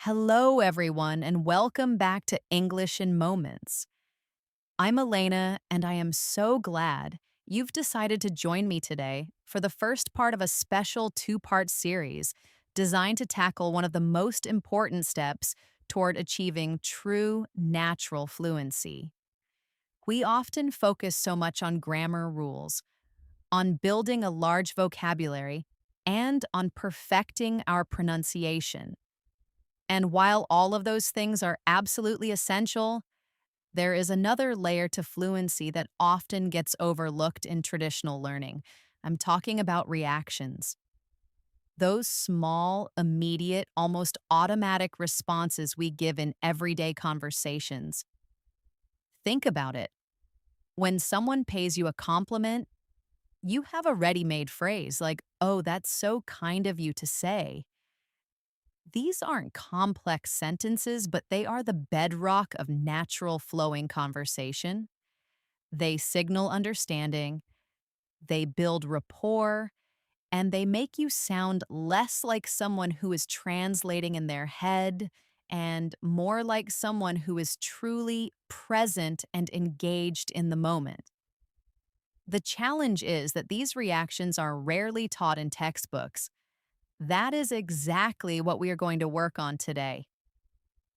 Hello, everyone, and welcome back to English in Moments. I'm Elena, and I am so glad you've decided to join me today for the first part of a special two-part series designed to tackle one of the most important steps toward achieving true natural fluency. We often focus so much on grammar rules, on building a large vocabulary, and on perfecting our pronunciation. And while all of those things are absolutely essential, there is another layer to fluency that often gets overlooked in traditional learning. I'm talking about reactions. Those small, immediate, almost automatic responses we give in everyday conversations. Think about it. When someone pays you a compliment, you have a ready made phrase like, oh, that's so kind of you to say. These aren't complex sentences, but they are the bedrock of natural flowing conversation. They signal understanding, they build rapport, and they make you sound less like someone who is translating in their head and more like someone who is truly present and engaged in the moment. The challenge is that these reactions are rarely taught in textbooks. That is exactly what we are going to work on today.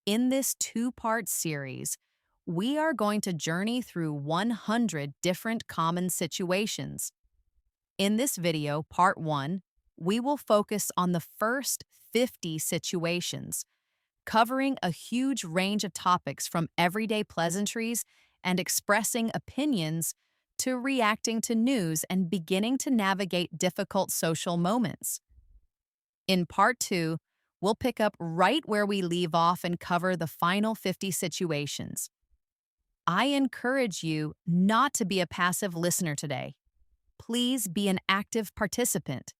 In this two-part series, we are going to journey through 100 different common situations. In this video, part 1, we will focus on the first 50 situations, covering a huge range of topics from everyday pleasantries and expressing opinions to reacting to news and beginning to navigate difficult social moments. In part 2, we'll pick up right where we leave off and cover the final 50 situations. I encourage you not to be a passive listener today. Please be an active participant.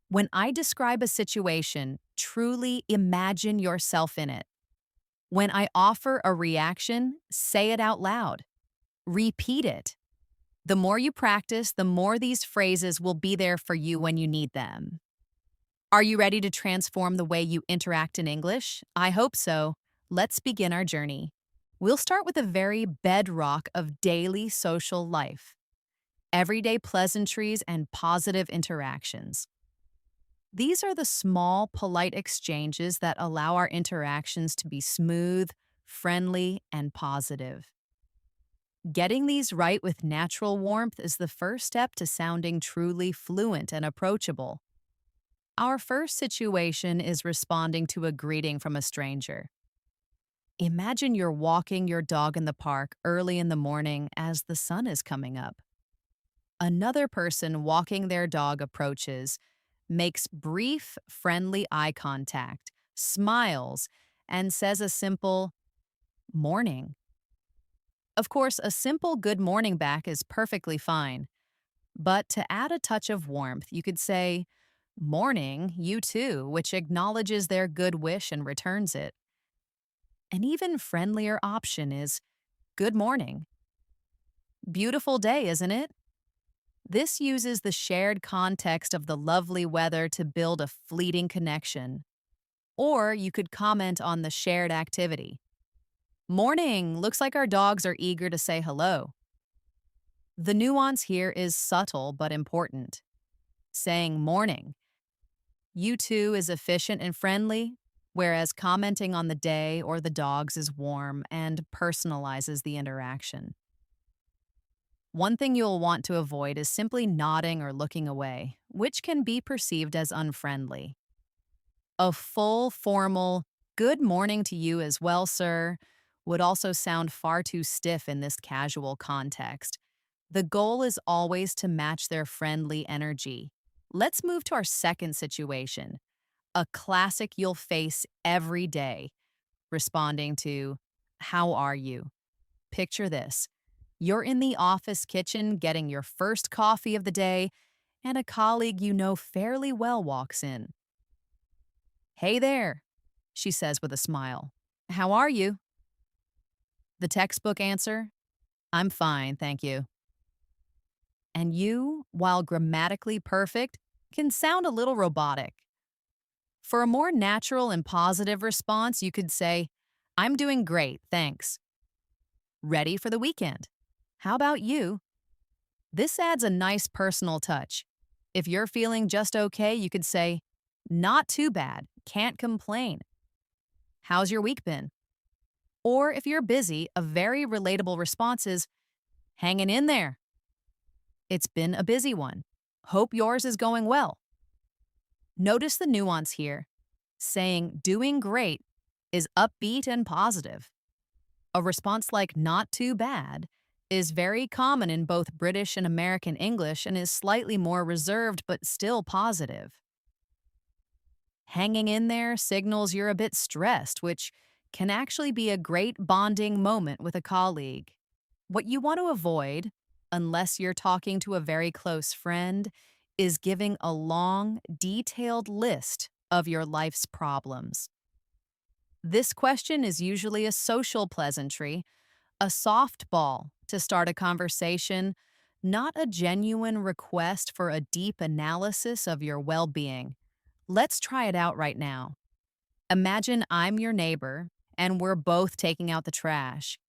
When I describe a situation, truly imagine yourself in it. When I offer a reaction, say it out loud. Repeat it. The more you practice, the more these phrases will be there for you when you need them. Are you ready to transform the way you interact in English? I hope so. Let's begin our journey. We'll start with the very bedrock of daily social life, everyday pleasantries and positive interactions. These are the small, polite exchanges that allow our interactions to be smooth, friendly, and positive. Getting these right with natural warmth is the first step to sounding truly fluent and approachable. Our first situation is responding to a greeting from a stranger. Imagine you're walking your dog in the park early in the morning as the sun is coming up. Another person walking their dog approaches, makes brief, friendly eye contact, smiles, and says a simple, morning. Of course, a simple good morning back is perfectly fine. But to add a touch of warmth, you could say, morning, you too, which acknowledges their good wish and returns it. An even friendlier option is, good morning. Beautiful day, isn't it? This uses the shared context of the lovely weather to build a fleeting connection. Or you could comment on the shared activity. Morning, looks like our dogs are eager to say hello. The nuance here is subtle but important. Saying morning, you too is efficient and friendly, whereas commenting on the day or the dogs is warm and personalizes the interaction. One thing you'll want to avoid is simply nodding or looking away, which can be perceived as unfriendly. A full, formal, good morning to you as well, sir, would also sound far too stiff in this casual context. The goal is always to match their friendly energy. Let's move to our second situation, a classic you'll face every day, responding to, how are you? Picture this. You're in the office kitchen getting your first coffee of the day, and a colleague you know fairly well walks in. Hey there, she says with a smile. How are you? The textbook answer, I'm fine, thank you. And you, while grammatically perfect, can sound a little robotic. For a more natural and positive response, you could say, I'm doing great, thanks. Ready for the weekend. How about you? This adds a nice personal touch. If you're feeling just okay, you could say, not too bad, can't complain. How's your week been? Or if you're busy, a very relatable response is, hanging in there. It's been a busy one. Hope yours is going well. Notice the nuance here. Saying doing great is upbeat and positive. A response like not too bad is very common in both British and American English and is slightly more reserved but still positive. Hanging in there signals you're a bit stressed, which can actually be a great bonding moment with a colleague. What you want to avoid, unless you're talking to a very close friend, is giving a long, detailed list of your life's problems. This question is usually a social pleasantry, a softball to start a conversation, not a genuine request for a deep analysis of your well being. Let's try it out right now. Imagine I'm your neighbor and we're both taking out the trash.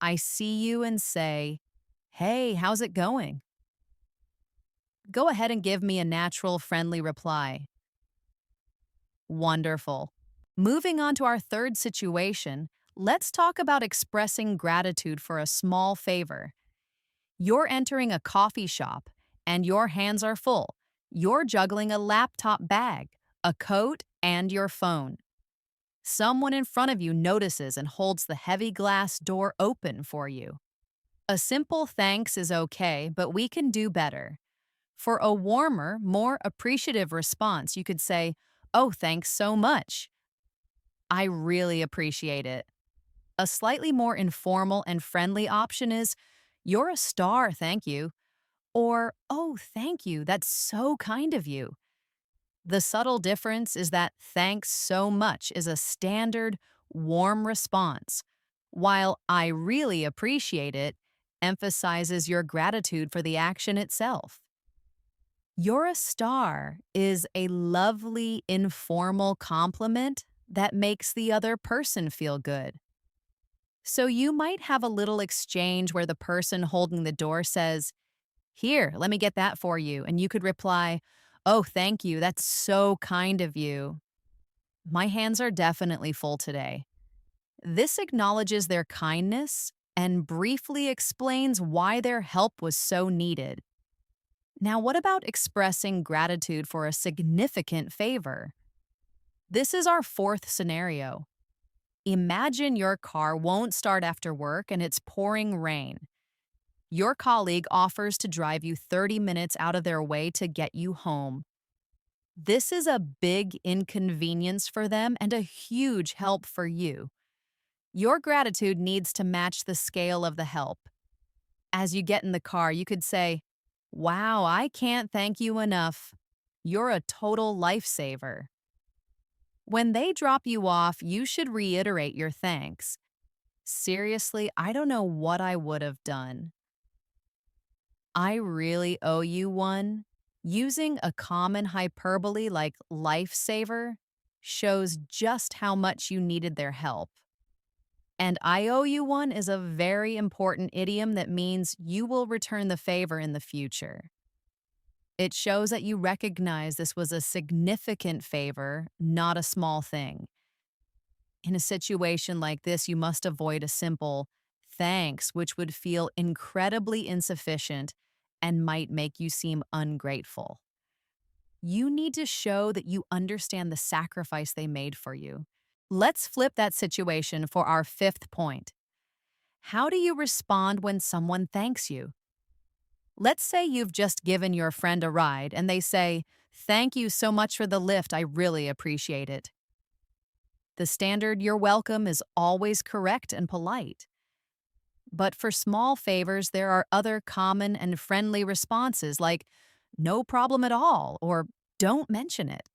I see you and say, hey, how's it going? Go ahead and give me a natural, friendly reply. Wonderful. Moving on to our third situation, let's talk about expressing gratitude for a small favor. You're entering a coffee shop and your hands are full. You're juggling a laptop bag, a coat, and your phone. Someone in front of you notices and holds the heavy glass door open for you. A simple thanks is okay, but we can do better. For a warmer, more appreciative response, you could say, oh, thanks so much. I really appreciate it. A slightly more informal and friendly option is, you're a star, thank you. Or, oh, thank you, that's so kind of you. The subtle difference is that thanks so much is a standard, warm response, while I really appreciate it emphasizes your gratitude for the action itself. You're a star is a lovely, informal compliment that makes the other person feel good. So you might have a little exchange where the person holding the door says, here, let me get that for you. And you could reply, oh, thank you. That's so kind of you. My hands are definitely full today. This acknowledges their kindness and briefly explains why their help was so needed. Now, what about expressing gratitude for a significant favor? This is our fourth scenario. Imagine your car won't start after work and it's pouring rain. Your colleague offers to drive you 30 minutes out of their way to get you home. This is a big inconvenience for them and a huge help for you. Your gratitude needs to match the scale of the help. As you get in the car, you could say, wow, I can't thank you enough. You're a total lifesaver. When they drop you off, you should reiterate your thanks. Seriously, I don't know what I would have done. I really owe you one. Using a common hyperbole like lifesaver shows just how much you needed their help. And I owe you one is a very important idiom that means you will return the favor in the future. It shows that you recognize this was a significant favor, not a small thing. In a situation like this, you must avoid a simple thanks, which would feel incredibly insufficient and might make you seem ungrateful. You need to show that you understand the sacrifice they made for you. Let's flip that situation for our fifth point. How do you respond when someone thanks you? Let's say you've just given your friend a ride and they say, thank you so much for the lift, I really appreciate it. The standard you're welcome is always correct and polite. But for small favors, there are other common and friendly responses like, no problem at all, or don't mention it.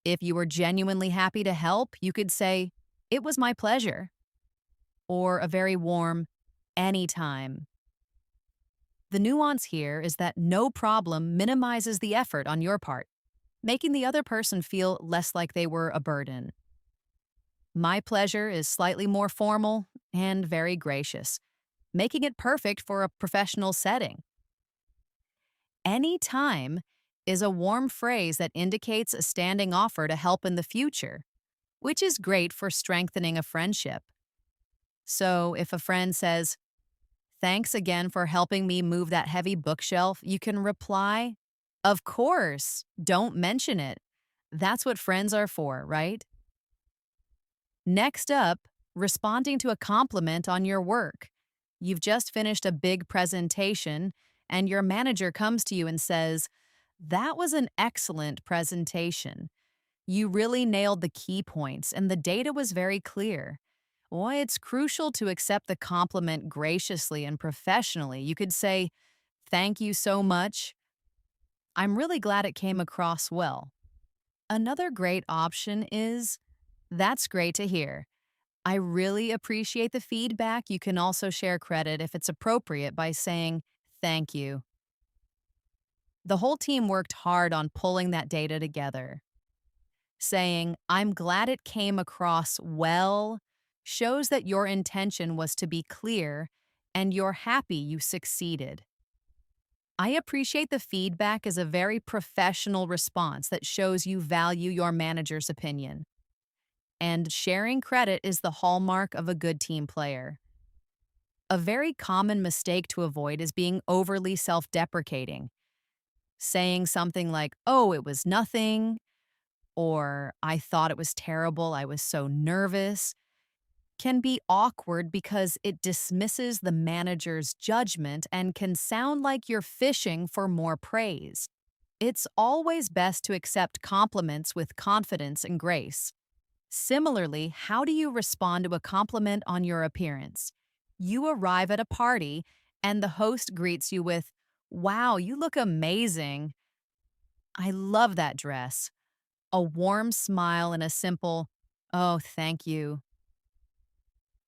If you were genuinely happy to help, you could say, it was my pleasure, or a very warm, anytime. The nuance here is that no problem minimizes the effort on your part. making the other person feel less like they were a burden. My pleasure is slightly more formal and very gracious, making it perfect for a professional setting. Any time is a warm phrase that indicates a standing offer to help in the future, which is great for strengthening a friendship. So if a friend says, "Thanks again for helping me move that heavy bookshelf," you can reply, "Of course, don't mention it. That's what friends are for, right?" Next up, responding to a compliment on your work. You've just finished a big presentation, and your manager comes to you and says, "That was an excellent presentation. You really nailed the key points, and the data was very clear." Why it's crucial to accept the compliment graciously and professionally. You could say, "Thank you so much. I'm really glad it came across well." Another great option is, "That's great to hear. I really appreciate the feedback." You can also share credit if it's appropriate by saying, "Thank you. The whole team worked hard on pulling that data together." Saying, "I'm glad it came across well," shows that your intention was to be clear and you're happy you succeeded. "I appreciate the feedback" is a very professional response that shows you value your manager's opinion. And sharing credit is the hallmark of a good team player. A very common mistake to avoid is being overly self deprecating, saying something like, "Oh, it was nothing," or "I thought it was terrible, I was so nervous," can be awkward because it dismisses the manager's judgment and can sound like you're fishing for more praise. It's always best to accept compliments with confidence and grace. Similarly, how do you respond to a compliment on your appearance? You arrive at a party and the host greets you with, "Wow, you look amazing. I love that dress." A warm smile and a simple, "Oh, thank you.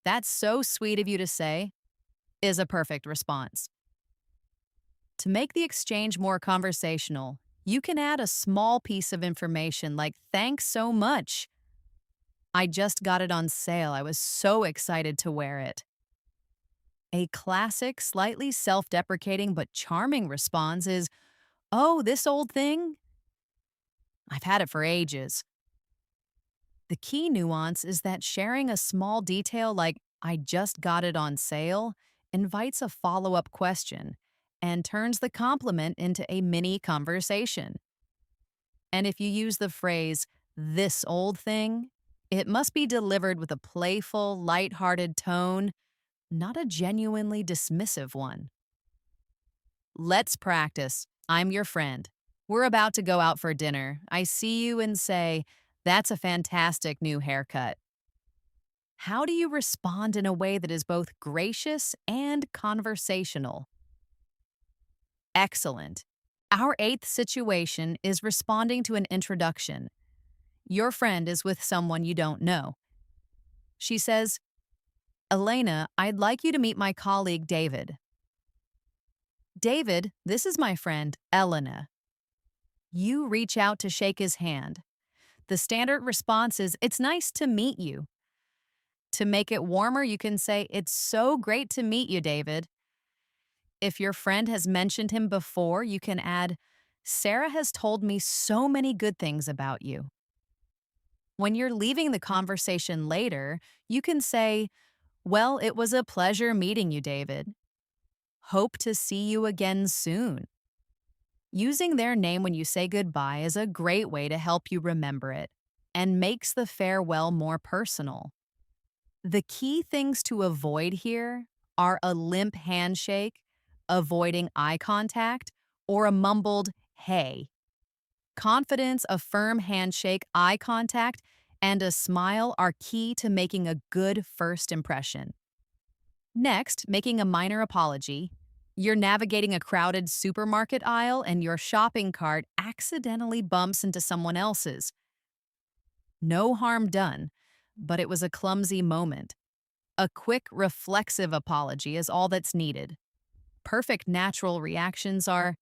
That's so sweet of you to say," is a perfect response. To make the exchange more conversational, you can add a small piece of information like, "Thanks so much. I just got it on sale. I was so excited to wear it." A classic, slightly self deprecating but charming response is, "Oh, this old thing? I've had it for ages." The key nuance is that sharing a small detail like, "I just got it on sale," invites a follow up question and turns the compliment into a mini conversation. And if you use the phrase, "this old thing," it must be delivered with a playful, light-hearted tone, not a genuinely dismissive one. Let's practice. I'm your friend. We're about to go out for dinner. I see you and say, "That's a fantastic new haircut." How do you respond in a way that is both gracious and conversational? Excellent. Our eighth situation is responding to an introduction. Your friend is with someone you don't know. She says, "Elena, I'd like you to meet my colleague David." "David, this is my friend, Elena." You reach out to shake his hand. The standard response is, "It's nice to meet you." To make it warmer, you can say, "It's so great to meet you, David." If your friend has mentioned him before, you can add, "Sarah has told me so many good things about you." When you're leaving the conversation later, you can say, "Well, it was a pleasure meeting you, David. Hope to see you again soon." Using their name when you say goodbye is a great way to help you remember it and makes the farewell more personal. The key things to avoid here are a limp handshake, avoiding eye contact, or a mumbled "hey." Confidence, a firm handshake, eye contact, and a smile are key to making a good first impression. Next, making a minor apology. You're navigating a crowded supermarket aisle and your shopping cart accidentally bumps into someone else's. No harm done, but it was a clumsy moment. A quick, reflexive apology is all that's needed. Perfect natural reactions are,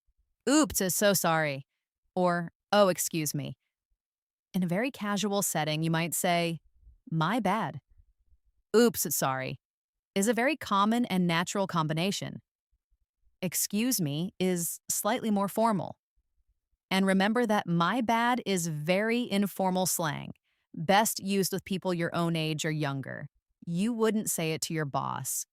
"Oops, so sorry," or Oh, excuse me. In a very casual setting, you might say, my bad. Oops, sorry, is a very common and natural combination. Excuse me is slightly more formal. And remember that my bad is very informal slang, best used with people your own age or younger. You wouldn't say it to your boss.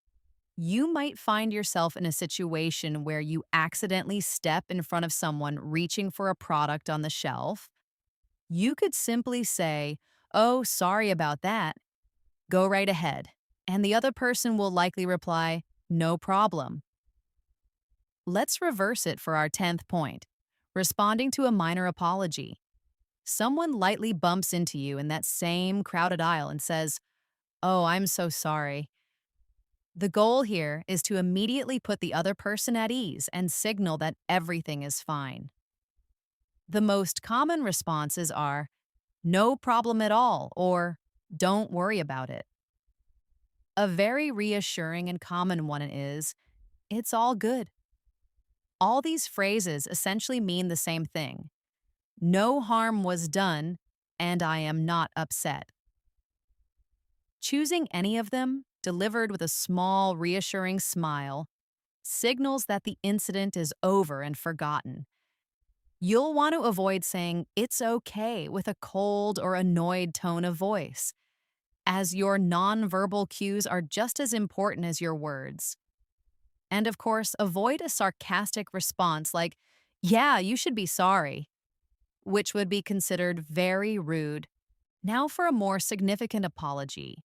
You might find yourself in a situation where you accidentally step in front of someone reaching for a product on the shelf. You could simply say, "Oh, sorry about that. Go right ahead." And the other person will likely reply, "No problem." Let's reverse it for our 10th point, responding to a minor apology. Someone lightly bumps into you in that same crowded aisle and says, "Oh, I'm so sorry." The goal here is to immediately put the other person at ease and signal that everything is fine. The most common responses are, "No problem at all," or "Don't worry about it." A very reassuring and common one is, "It's all good." All these phrases essentially mean the same thing. No harm was done, and I am not upset. Choosing any of them, delivered with a small, reassuring smile, signals that the incident is over and forgotten. You'll want to avoid saying, "It's okay," with a cold or annoyed tone of voice, as your nonverbal cues are just as important as your words. And of course, avoid a sarcastic response like, "Yeah, you should be sorry," which would be considered very rude. Now for a more significant apology.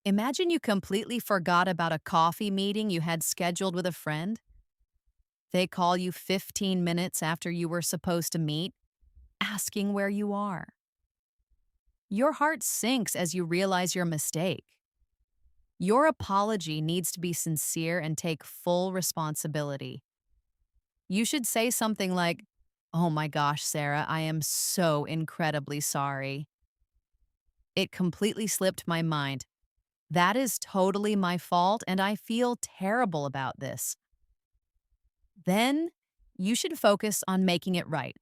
Imagine you completely forgot about a coffee meeting you had scheduled with a friend. They call you 15 minutes after you were supposed to meet, asking where you are. Your heart sinks as you realize your mistake. Your apology needs to be sincere and take full responsibility. You should say something like, "Oh my gosh, Sarah, I am so incredibly sorry. It completely slipped my mind. That is totally my fault, and I feel terrible about this." Then you should focus on making it right.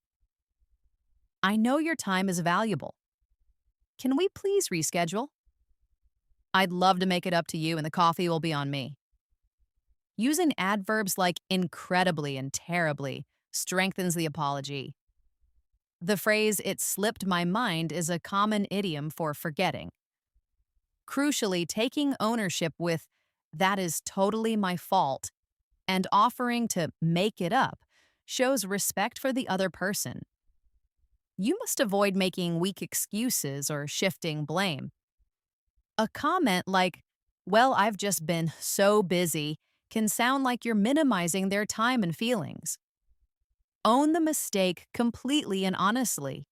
"I know your time is valuable. Can we please reschedule? I'd love to make it up to you, and the coffee will be on me." Using adverbs like incredibly and terribly strengthens the apology. The phrase, "it slipped my mind," is a common idiom for forgetting. Crucially, taking ownership with, "That is totally my fault," and offering to make it up shows respect for the other person. You must avoid making weak excuses or shifting blame. A comment like, "Well, I've just been so busy," can sound like you're minimizing their time and feelings. Own the mistake completely and honestly.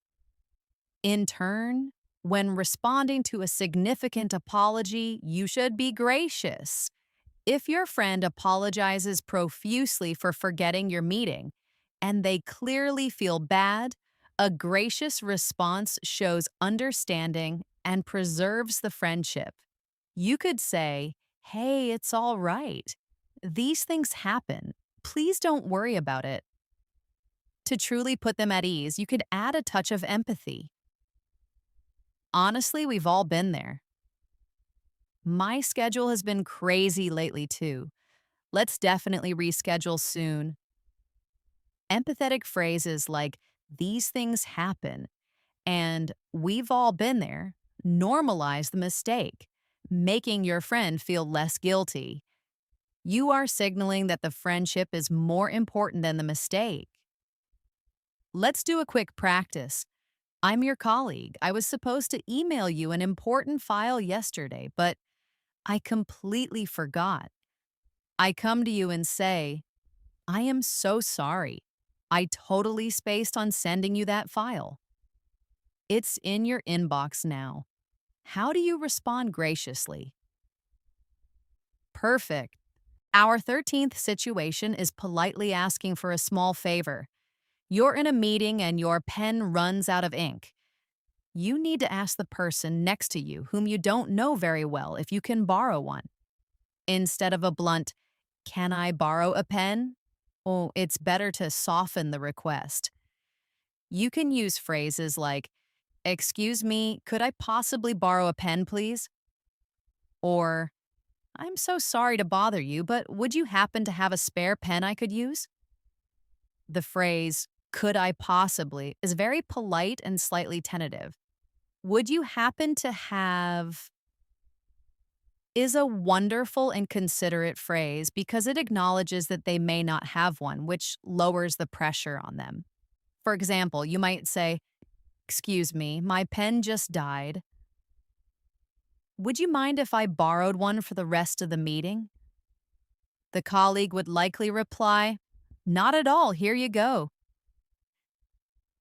In turn, when responding to a significant apology, you should be gracious. If your friend apologizes profusely for forgetting your meeting and they clearly feel bad, a gracious response shows understanding and preserves the friendship. You could say, "Hey, it's all right. These things happen. Please don't worry about it." To truly put them at ease, you could add a touch of empathy. "Honestly, we've all been there. My schedule has been crazy lately, too. Let's definitely reschedule soon." Empathetic phrases like, "These things happen," and "We've all been there" normalize the mistake, making your friend feel less guilty. You are signaling that the friendship is more important than the mistake. Let's do a quick practice. "I'm your colleague. I was supposed to email you an important file yesterday, but I completely forgot." I come to you and say, "I am so sorry. I totally spaced on sending you that file. It's in your inbox now." How do you respond graciously? Perfect. Our 13th situation is politely asking for a small favor. You're in a meeting and your pen runs out of ink. You need to ask the person next to you, whom you don't know very well, if you can borrow one. Instead of a blunt, "Can I borrow a pen?" Oh, it's better to soften the request. You can use phrases like, "Excuse me, could I possibly borrow a pen, please?" Or, "I'm so sorry to bother you, but would you happen to have a spare pen I could use?" The phrase, "could I possibly," is very polite and slightly tentative. "Would you happen to have," is a wonderful and considerate phrase because it acknowledges that they may not have one, which lowers the pressure on them. For example, you might say, "Excuse me, my pen just died. Would you mind if I borrowed one for the rest of the meeting?" The colleague would likely reply, "Not at all, here you go."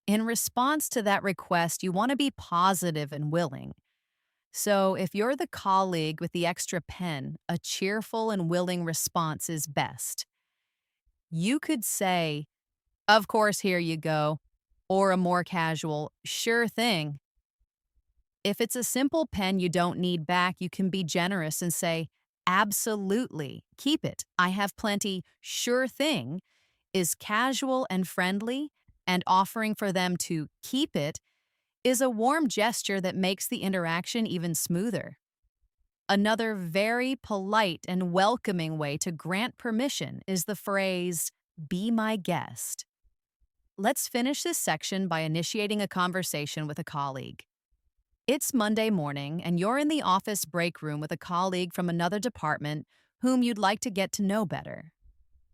In response to that request, you want to be positive and willing. So, if you're the colleague with the extra pen, a cheerful and willing response is best. You could say, "Of course, here you go," or a more casual, "Sure thing." If it's a simple pen you don't need back, you can be generous and say, "Absolutely, keep it. I have plenty. Sure thing," is casual and friendly, and offering for them to keep it is a warm gesture that makes the interaction even smoother. Another very polite and welcoming way to grant permission is the phrase, "Be my guest." Let's finish this section by initiating a conversation with a colleague. It's Monday morning, and you're in the office break room with a colleague from another department whom you'd like to get to know better.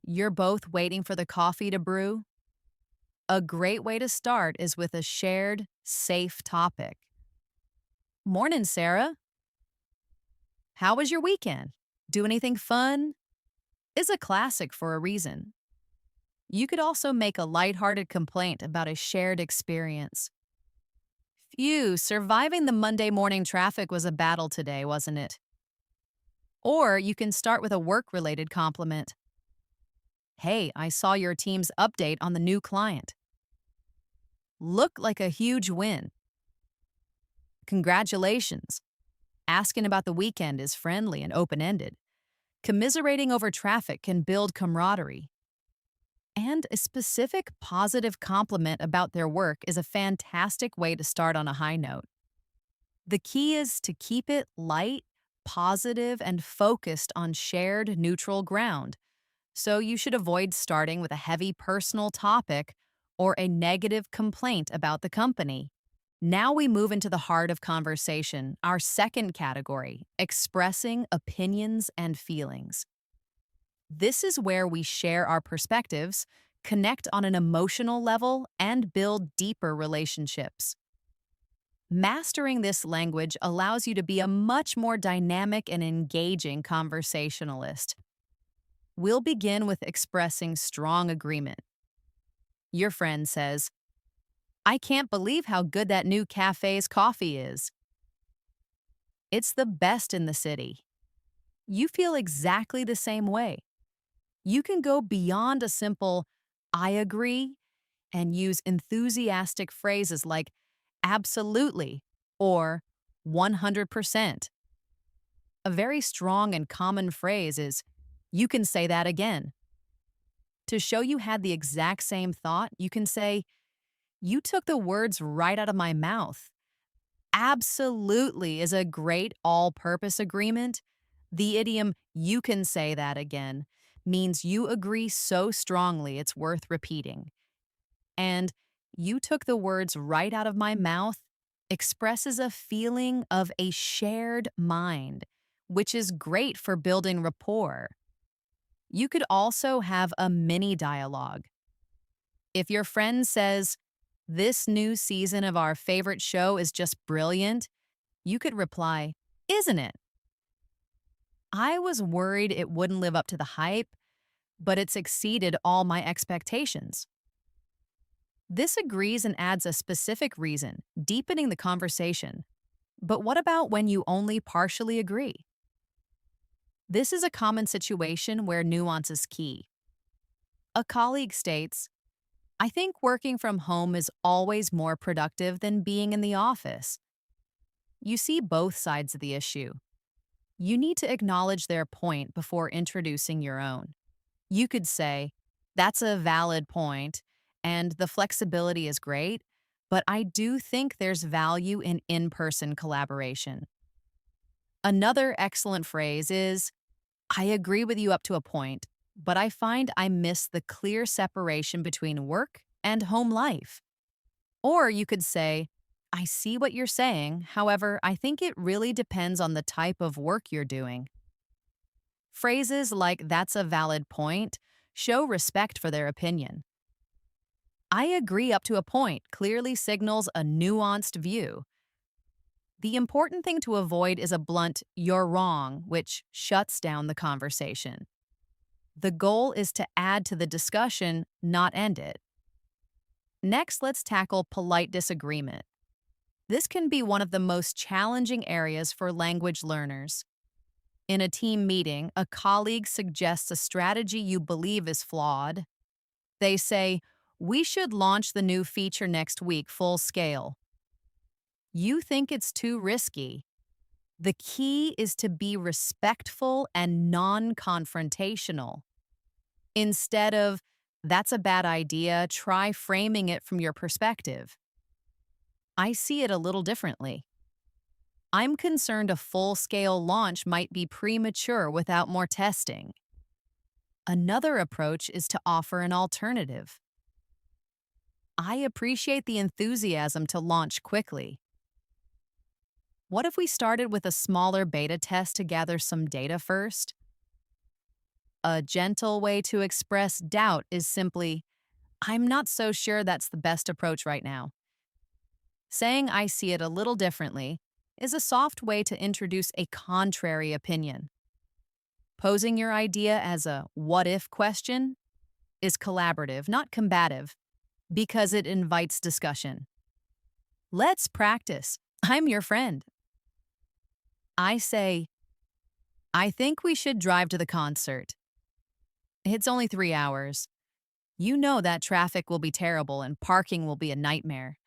You're both waiting for the coffee to brew. A great way to start is with a shared, safe topic. "Morning, Sarah. How was your weekend? Do anything fun?" Is a classic for a reason. You could also make a lighthearted complaint about a shared experience. "Phew, surviving the Monday morning traffic was a battle today, wasn't it?" Or you can start with a work-related compliment. "Hey, I saw your team's update on the new client. Look like a huge win. Congratulations." Asking about the weekend is friendly and open-ended. Commiserating over traffic can build camaraderie. And a specific positive compliment about their work is a fantastic way to start on a high note. The key is to keep it light, positive, and focused on shared neutral ground. So you should avoid starting with a heavy personal topic or a negative complaint about the company. Now we move into the heart of conversation, our second category, expressing opinions and feelings. This is where we share our perspectives, connect on an emotional level, and build deeper relationships. Mastering this language allows you to be a much more dynamic and engaging conversationalist. We'll begin with expressing strong agreement. Your friend says, "I can't believe how good that new cafe's coffee is. It's the best in the city." You feel exactly the same way. You can go beyond a simple, "I agree," and use enthusiastic phrases like "absolutely" or "100%." A very strong and common phrase is, "You can say that again." To show you had the exact same thought, you can say, "You took the words right out of my mouth." Absolutely is a great all purpose agreement. The idiom, "you can say that again," means you agree so strongly it's worth repeating. And "you took the words right out of my mouth" expresses a feeling of a shared mind, which is great for building rapport. You could also have a mini dialogue. If your friend says, "This new season of our favorite show is just brilliant," you could reply, "Isn't it? I was worried it wouldn't live up to the hype, but it's exceeded all my expectations." This agrees and adds a specific reason, deepening the conversation. But what about when you only partially agree? This is a common situation where nuance is key. A colleague states, "I think working from home is always more productive than being in the office." You see both sides of the issue. You need to acknowledge their point before introducing your own. You could say, "That's a valid point," and the flexibility is great, but I do think there's value in person collaboration. Another excellent phrase is, I agree with you up to a point, but I find I miss the clear separation between work and home life. Or you could say, I see what you're saying, however, I think it really depends on the type of work you're doing. Phrases like that's a valid point show respect for their opinion. I agree up to a point clearly signals a nuanced view. The important thing to avoid is a blunt, you're wrong, which shuts down the conversation. The goal is to add to the discussion, not end it. Next, let's tackle polite disagreement. This can be one of the most challenging areas for language learners. In a team meeting, a colleague suggests a strategy you believe is flawed. They say, we should launch the new feature next week full scale. You think it's too risky. The key is to be respectful and non confrontational. Instead of, that's a bad idea, try framing it from your perspective. I see it a little differently. I'm concerned a full scale launch might be premature without more testing. Another approach is to offer an alternative. I appreciate the enthusiasm to launch quickly. What if we started with a smaller beta test to gather some data first? A gentle way to express doubt is simply, I'm not so sure that's the best approach right now. Saying I see it a little differently is a soft way to introduce a contrary opinion. Posing your idea as a what if question is collaborative, not combative, because it invites discussion. Let's practice. I'm your friend. I say, I think we should drive to the concert. It's only 3 hours. You know that traffic will be terrible and parking will be a nightmare.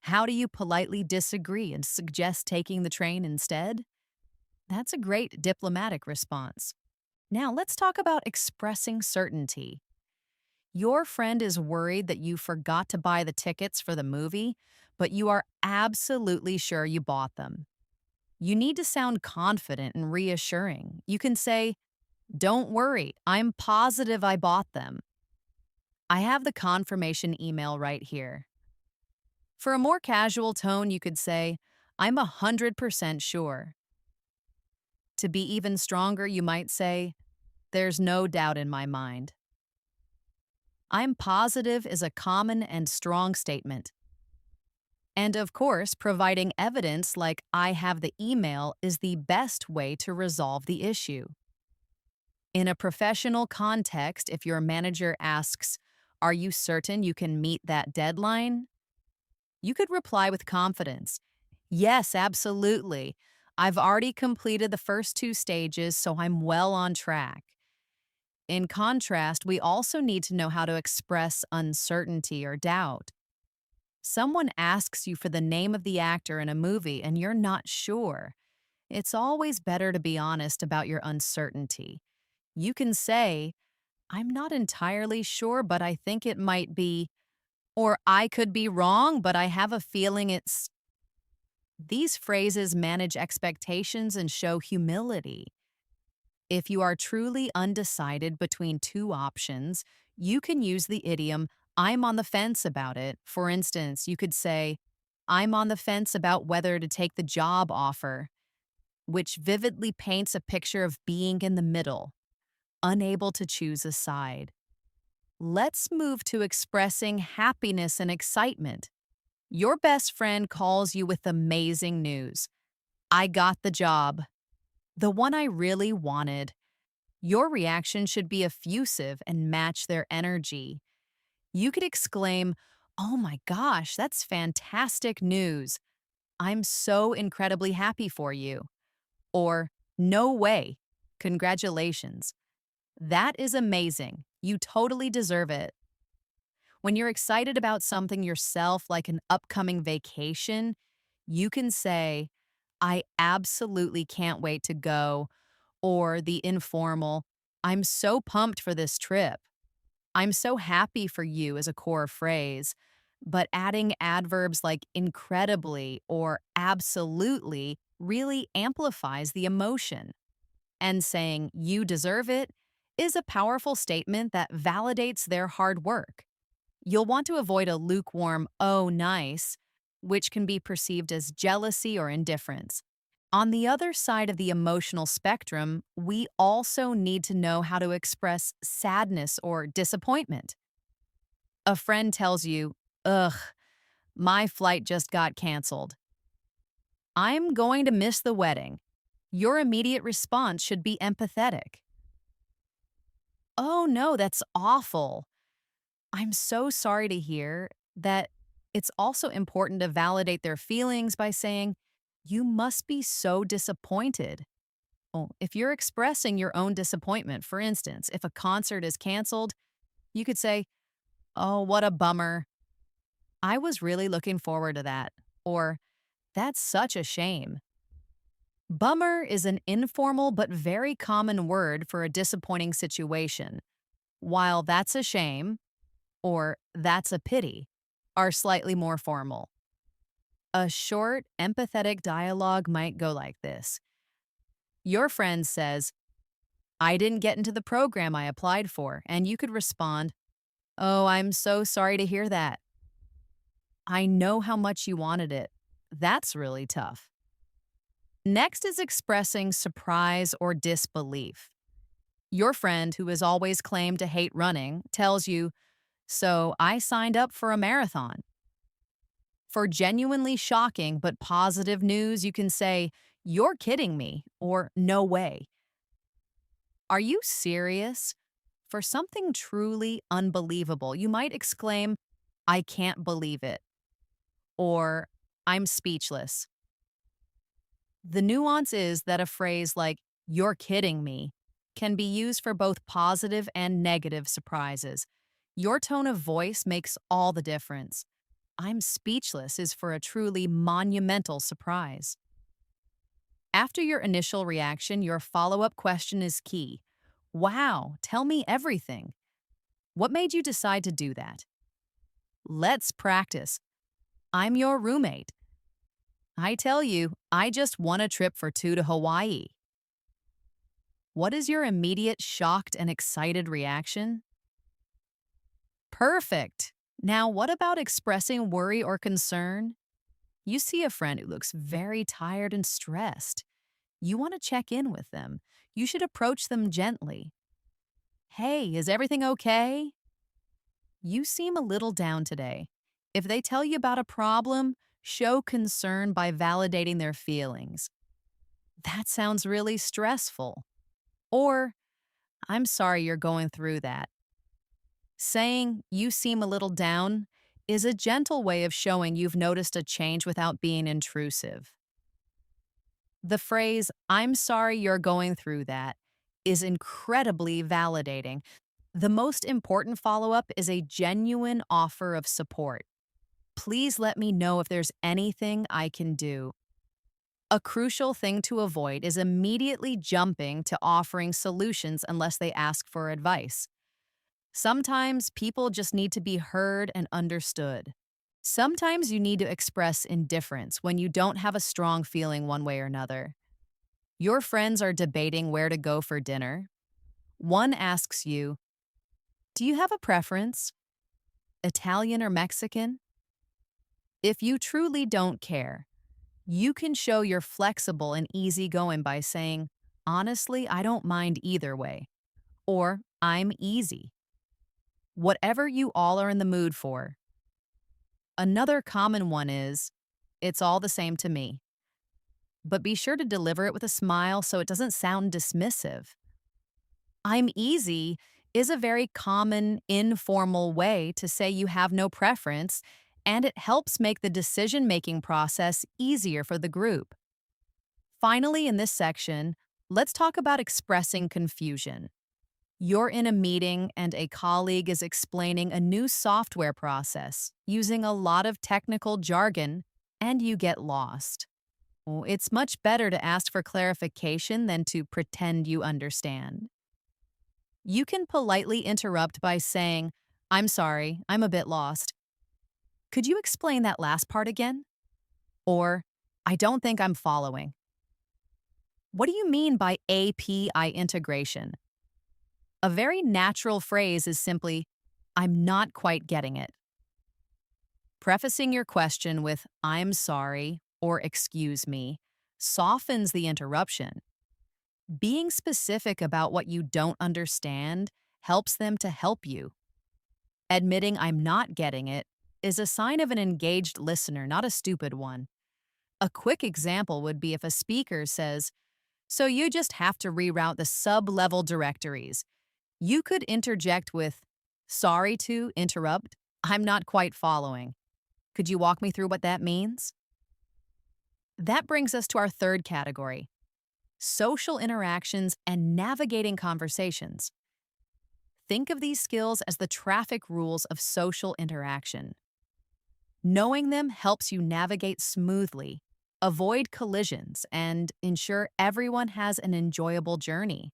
How do you politely disagree and suggest taking the train instead? That's a great diplomatic response. Now let's talk about expressing certainty. Your friend is worried that you forgot to buy the tickets for the movie, but you are absolutely sure you bought them. You need to sound confident and reassuring. You can say, don't worry, I'm positive I bought them. I have the confirmation email right here. For a more casual tone, you could say, I'm 100% sure. To be even stronger, you might say, there's no doubt in my mind. I'm positive is a common and strong statement. And of course, providing evidence like I have the email is the best way to resolve the issue. In a professional context, if your manager asks, are you certain you can meet that deadline? You could reply with confidence, yes, absolutely. I've already completed the first 2 stages, so I'm well on track. In contrast, we also need to know how to express uncertainty or doubt. Someone asks you for the name of the actor in a movie and you're not sure. It's always better to be honest about your uncertainty. You can say, I'm not entirely sure, but I think it might be, or I could be wrong, but I have a feeling it's. These phrases manage expectations and show humility. If you are truly undecided between two options, you can use the idiom, I'm on the fence about it. For instance, you could say, I'm on the fence about whether to take the job offer, which vividly paints a picture of being in the middle, unable to choose a side. Let's move to expressing happiness and excitement. Your best friend calls you with amazing news. I got the job. The one I really wanted. Your reaction should be effusive and match their energy. You could exclaim, oh my gosh, that's fantastic news. I'm so incredibly happy for you. Or, no way. Congratulations. That is amazing. You totally deserve it. When you're excited about something yourself, like an upcoming vacation, you can say, I absolutely can't wait to go, or the informal, I'm so pumped for this trip. I'm so happy for you as a core phrase, but adding adverbs like incredibly or absolutely really amplifies the emotion. And saying you deserve it is a powerful statement that validates their hard work. You'll want to avoid a lukewarm, oh, nice, which can be perceived as jealousy or indifference. On the other side of the emotional spectrum, we also need to know how to express sadness or disappointment. A friend tells you, ugh, my flight just got canceled. I'm going to miss the wedding. Your immediate response should be empathetic. Oh no, that's awful. I'm so sorry to hear that. It's also important to validate their feelings by saying, you must be so disappointed. Oh, if you're expressing your own disappointment, for instance, if a concert is canceled, you could say, oh, what a bummer. I was really looking forward to that. Or, that's such a shame. Bummer is an informal but very common word for a disappointing situation, while that's a shame or that's a pity are slightly more formal. A short, empathetic dialogue might go like this. Your friend says, I didn't get into the program I applied for, and you could respond, oh, I'm so sorry to hear that. I know how much you wanted it. That's really tough. Next is expressing surprise or disbelief. Your friend, who has always claimed to hate running, tells you, so I signed up for a marathon. For genuinely shocking but positive news, you can say, you're kidding me, or no way. Are you serious? For something truly unbelievable, you might exclaim, I can't believe it, or I'm speechless. The nuance is that a phrase like, you're kidding me, can be used for both positive and negative surprises. Your tone of voice makes all the difference. I'm speechless is for a truly monumental surprise. After your initial reaction, your follow up question is key. Wow, tell me everything. What made you decide to do that? Let's practice. I'm your roommate. I tell you, I just won a trip for two to Hawaii. What is your immediate shocked and excited reaction? Perfect. Now, what about expressing worry or concern? You see a friend who looks very tired and stressed. You want to check in with them. You should approach them gently. Hey, is everything okay? You seem a little down today. If they tell you about a problem, show concern by validating their feelings. That sounds really stressful. Or, I'm sorry you're going through that. Saying you seem a little down is a gentle way of showing you've noticed a change without being intrusive. The phrase, I'm sorry you're going through that, is incredibly validating. The most important follow up is a genuine offer of support. Please let me know if there's anything I can do. A crucial thing to avoid is immediately jumping to offering solutions unless they ask for advice. Sometimes people just need to be heard and understood. Sometimes you need to express indifference when you don't have a strong feeling one way or another. Your friends are debating where to go for dinner. One asks you, do you have a preference? Italian or Mexican? If you truly don't care, you can show you're flexible and easygoing by saying, honestly, I don't mind either way, or I'm easy. Whatever you all are in the mood for. Another common one is, it's all the same to me. But be sure to deliver it with a smile so it doesn't sound dismissive. I'm easy is a very common, informal way to say you have no preference, and it helps make the decision making process easier for the group. Finally, in this section, let's talk about expressing confusion. You're in a meeting and a colleague is explaining a new software process using a lot of technical jargon, and you get lost. Well, it's much better to ask for clarification than to pretend you understand. You can politely interrupt by saying, I'm sorry, I'm a bit lost. Could you explain that last part again? Or, I don't think I'm following. What do you mean by API integration? A very natural phrase is simply, I'm not quite getting it. Prefacing your question with, I'm sorry or excuse me softens the interruption. Being specific about what you don't understand helps them to help you. Admitting I'm not getting it is a sign of an engaged listener, not a stupid one. A quick example would be if a speaker says, so you just have to reroute the sub-level directories. You could interject with, sorry to interrupt, I'm not quite following. Could you walk me through what that means? That brings us to our third category, social interactions and navigating conversations. Think of these skills as the traffic rules of social interaction. Knowing them helps you navigate smoothly, avoid collisions, and ensure everyone has an enjoyable journey.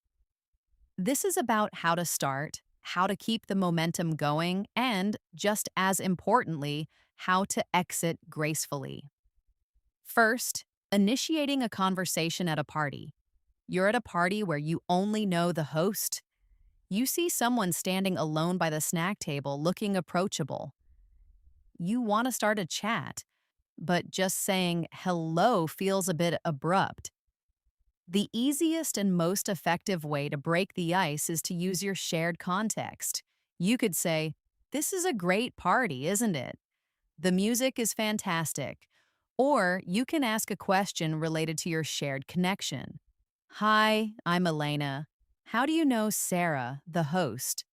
This is about how to start, how to keep the momentum going, and, just as importantly, how to exit gracefully. First, initiating a conversation at a party. You're at a party where you only know the host. You see someone standing alone by the snack table looking approachable. You want to start a chat, but just saying hello feels a bit abrupt. The easiest and most effective way to break the ice is to use your shared context. You could say, this is a great party, isn't it? The music is fantastic. Or you can ask a question related to your shared connection. Hi, I'm Elena. How do you know Sarah, the host?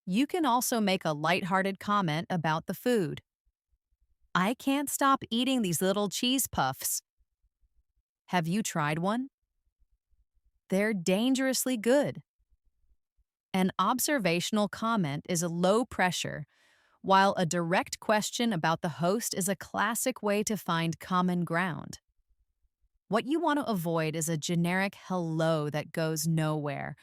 You can also make a lighthearted comment about the food. I can't stop eating these little cheese puffs. Have you tried one? They're dangerously good. An observational comment is a low pressure, while a direct question about the host is a classic way to find common ground. What you want to avoid is a generic hello that goes nowhere,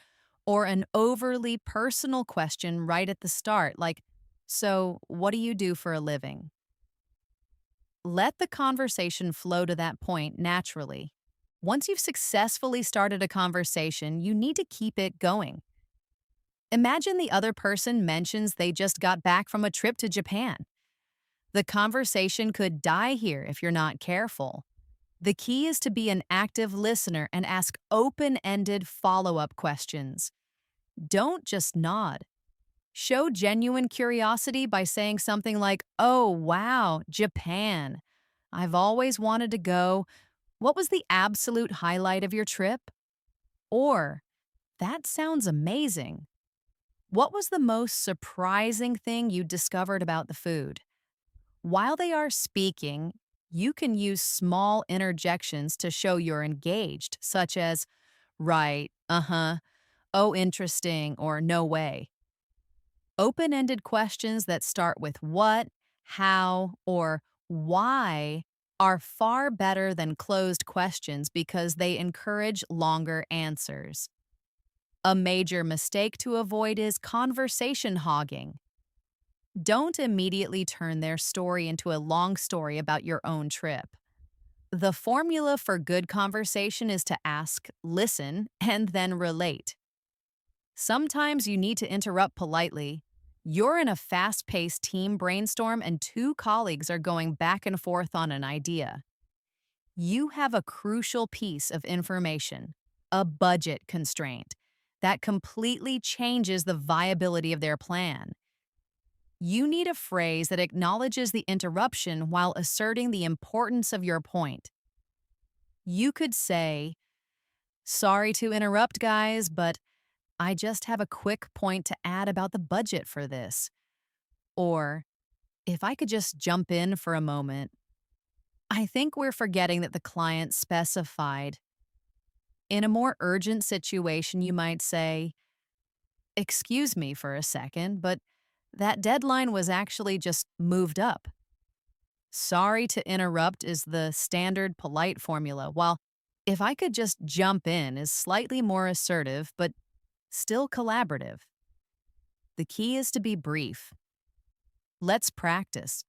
or an overly personal question right at the start, like, so, what do you do for a living? Let the conversation flow to that point naturally. Once you've successfully started a conversation, you need to keep it going. Imagine the other person mentions they just got back from a trip to Japan. The conversation could die here if you're not careful. The key is to be an active listener and ask open-ended follow-up questions. Don't just nod. Show genuine curiosity by saying something like, oh, wow, Japan. I've always wanted to go. What was the absolute highlight of your trip? Or, that sounds amazing. What was the most surprising thing you discovered about the food? While they are speaking, you can use small interjections to show you're engaged, such as, right, uh-huh, oh, interesting, or no way. Open-ended questions that start with what, how, or why are far better than closed questions because they encourage longer answers. A major mistake to avoid is conversation hogging. Don't immediately turn their story into a long story about your own trip. The formula for good conversation is to ask, listen, and then relate. Sometimes you need to interrupt politely. You're in a fast-paced team brainstorm and two colleagues are going back and forth on an idea. You have a crucial piece of information, a budget constraint, that completely changes the viability of their plan. You need a phrase that acknowledges the interruption while asserting the importance of your point. You could say, sorry to interrupt, guys, but I just have a quick point to add about the budget for this. Or, if I could just jump in for a moment, I think we're forgetting that the client specified. In a more urgent situation, you might say, excuse me for a second, but that deadline was actually just moved up. Sorry to interrupt is the standard polite formula, while if I could just jump in is slightly more assertive, but still collaborative. The key is to be brief. Let's practice.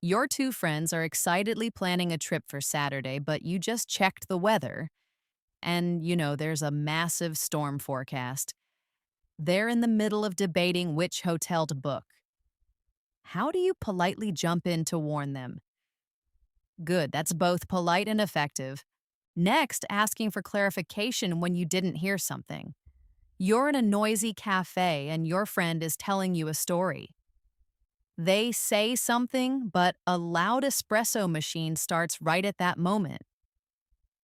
Your two friends are excitedly planning a trip for Saturday, but you just checked the weather, and there's a massive storm forecast. They're in the middle of debating which hotel to book. How do you politely jump in to warn them? Good, that's both polite and effective. Next, asking for clarification when you didn't hear something. You're in a noisy cafe and your friend is telling you a story. They say something, but a loud espresso machine starts right at that moment.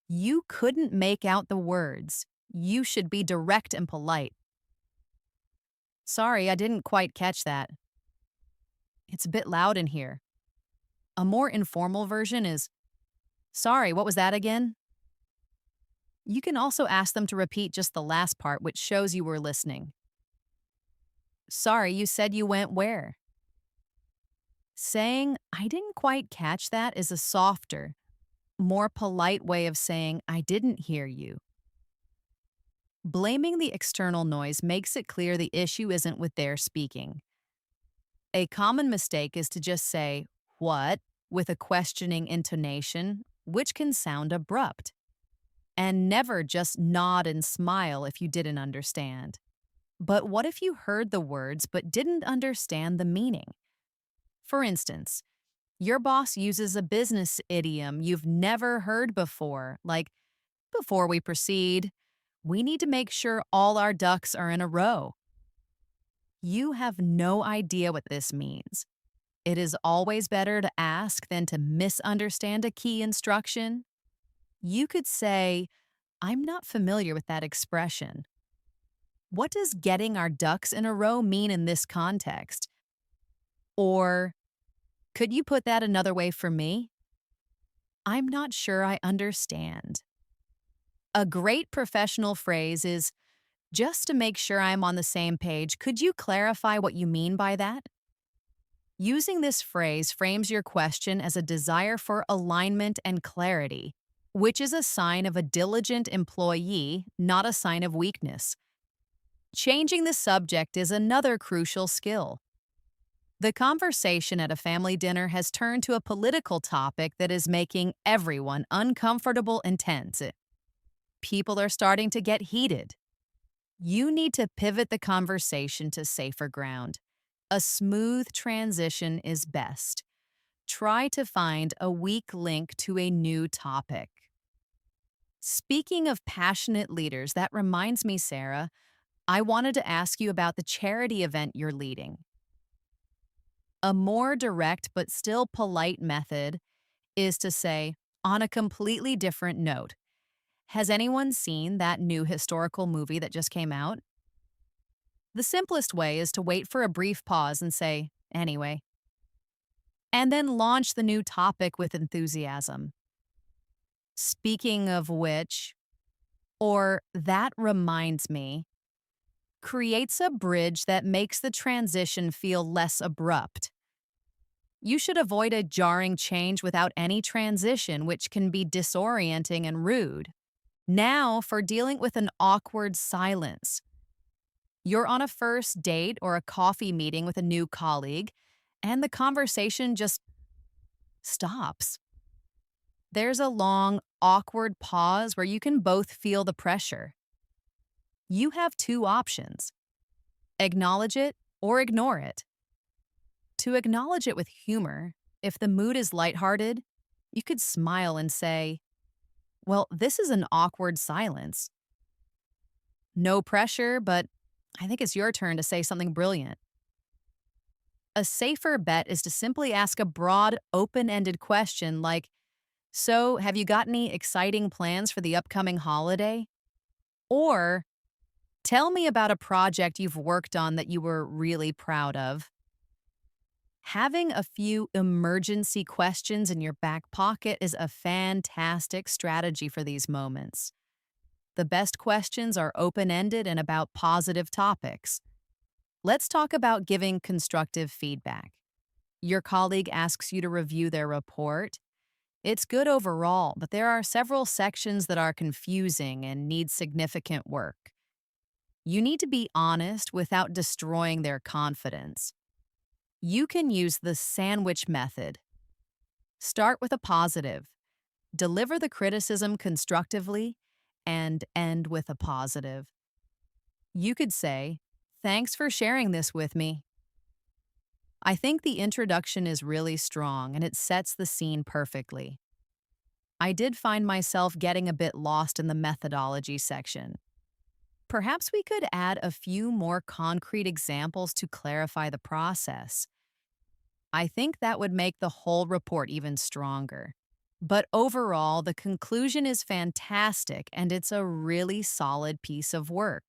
You couldn't make out the words. You should be direct and polite. Sorry, I didn't quite catch that. It's a bit loud in here. A more informal version is, sorry, what was that again? You can also ask them to repeat just the last part, which shows you were listening. Sorry, you said you went where? Saying, I didn't quite catch that is a softer, more polite way of saying, I didn't hear you. Blaming the external noise makes it clear the issue isn't with their speaking. A common mistake is to just say, what, with a questioning intonation, which can sound abrupt. And never just nod and smile if you didn't understand. But what if you heard the words but didn't understand the meaning? For instance, your boss uses a business idiom you've never heard before, like, before we proceed, we need to make sure all our ducks are in a row. You have no idea what this means. It is always better to ask than to misunderstand a key instruction. You could say, I'm not familiar with that expression. What does getting our ducks in a row mean in this context? Or, could you put that another way for me? I'm not sure I understand. A great professional phrase is, just to make sure I'm on the same page, could you clarify what you mean by that? Using this phrase frames your question as a desire for alignment and clarity, which is a sign of a diligent employee, not a sign of weakness. Changing the subject is another crucial skill. The conversation at a family dinner has turned to a political topic that is making everyone uncomfortable and tense. People are starting to get heated. You need to pivot the conversation to safer ground. A smooth transition is best. Try to find a weak link to a new topic. Speaking of passionate leaders, that reminds me, Sarah, I wanted to ask you about the charity event you're leading. A more direct but still polite method is to say, on a completely different note, has anyone seen that new historical movie that just came out? The simplest way is to wait for a brief pause and say, anyway, and then launch the new topic with enthusiasm. Speaking of which, or that reminds me, creates a bridge that makes the transition feel less abrupt. You should avoid a jarring change without any transition, which can be disorienting and rude. Now, for dealing with an awkward silence. You're on a first date or a coffee meeting with a new colleague, and the conversation just stops. There's a long, awkward pause where you can both feel the pressure. You have two options: acknowledge it or ignore it. To acknowledge it with humor, if the mood is lighthearted, you could smile and say, well, this is an awkward silence. No pressure, but I think it's your turn to say something brilliant. A safer bet is to simply ask a broad, open-ended question like, so, have you got any exciting plans for the upcoming holiday? Or, tell me about a project you've worked on that you were really proud of. Having a few emergency questions in your back pocket is a fantastic strategy for these moments. The best questions are open-ended and about positive topics. Let's talk about giving constructive feedback. Your colleague asks you to review their report. It's good overall, but there are several sections that are confusing and need significant work. You need to be honest without destroying their confidence. You can use the sandwich method. Start with a positive, deliver the criticism constructively, and end with a positive. You could say, "Thanks for sharing this with me." I think the introduction is really strong and it sets the scene perfectly. I did find myself getting a bit lost in the methodology section. Perhaps we could add a few more concrete examples to clarify the process. I think that would make the whole report even stronger. But overall, the conclusion is fantastic and it's a really solid piece of work.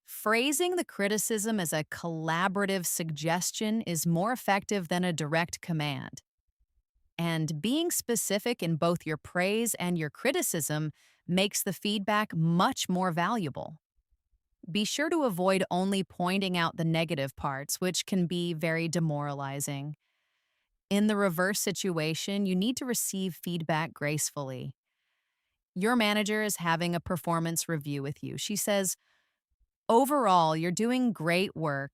Phrasing the criticism as a collaborative suggestion is more effective than a direct command. And being specific in both your praise and your criticism makes the feedback much more valuable. Be sure to avoid only pointing out the negative parts, which can be very demoralizing. In the reverse situation, you need to receive feedback gracefully. Your manager is having a performance review with you. She says, "Overall, you're doing great work,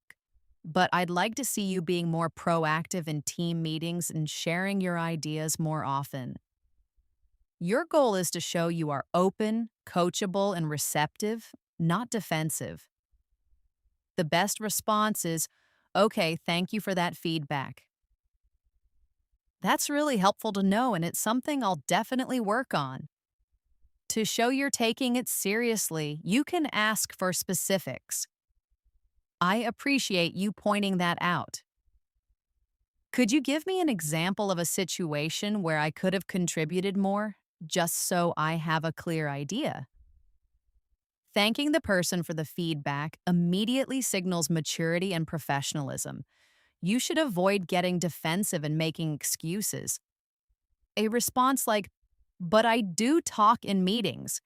but I'd like to see you being more proactive in team meetings and sharing your ideas more often." Your goal is to show you are open, coachable, and receptive, not defensive. The best response is, "Okay, thank you for that feedback." That's really helpful to know, and it's something I'll definitely work on. To show you're taking it seriously, you can ask for specifics. "I appreciate you pointing that out. Could you give me an example of a situation where I could have contributed more, just so I have a clear idea?" Thanking the person for the feedback immediately signals maturity and professionalism. You should avoid getting defensive and making excuses. A response like, "But I do talk in meetings.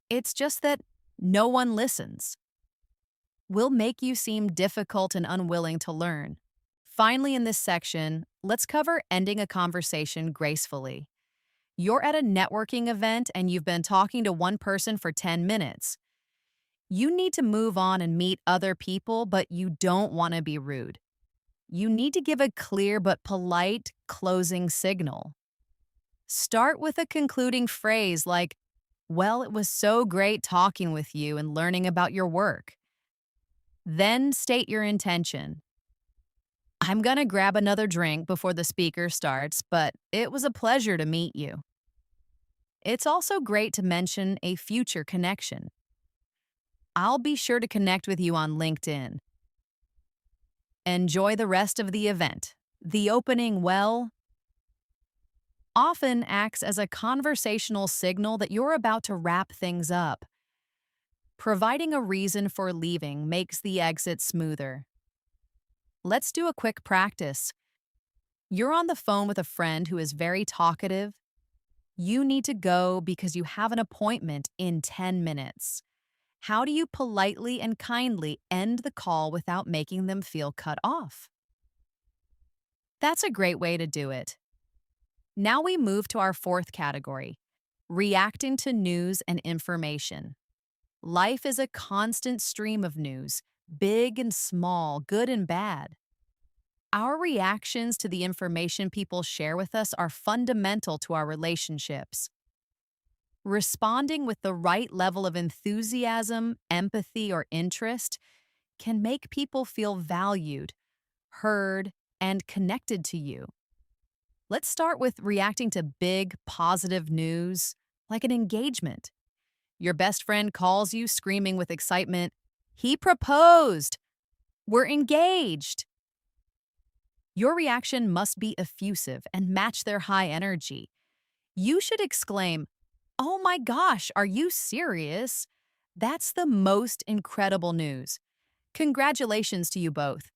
It's just that no one listens," will make you seem difficult and unwilling to learn. Finally, in this section, let's cover ending a conversation gracefully. You're at a networking event and you've been talking to one person for 10 minutes. You need to move on and meet other people, but you don't want to be rude. You need to give a clear but polite closing signal. Start with a concluding phrase like, "Well, it was so great talking with you and learning about your work." Then state your intention. "I'm going to grab another drink before the speaker starts, but it was a pleasure to meet you." It's also great to mention a future connection. "I'll be sure to connect with you on LinkedIn." Enjoy the rest of the event. The opening well often acts as a conversational signal that you're about to wrap things up. Providing a reason for leaving makes the exit smoother. Let's do a quick practice. You're on the phone with a friend who is very talkative. You need to go because you have an appointment in 10 minutes. How do you politely and kindly end the call without making them feel cut off? That's a great way to do it. Now we move to our fourth category, reacting to news and information. Life is a constant stream of news, big and small, good and bad. Our reactions to the information people share with us are fundamental to our relationships. Responding with the right level of enthusiasm, empathy, or interest can make people feel valued, heard, and connected to you. Let's start with reacting to big, positive news, like an engagement. Your best friend calls you screaming with excitement, "He proposed! We're engaged!" Your reaction must be effusive and match their high energy. You should exclaim, "Oh my gosh, are you serious? That's the most incredible news. Congratulations to you both.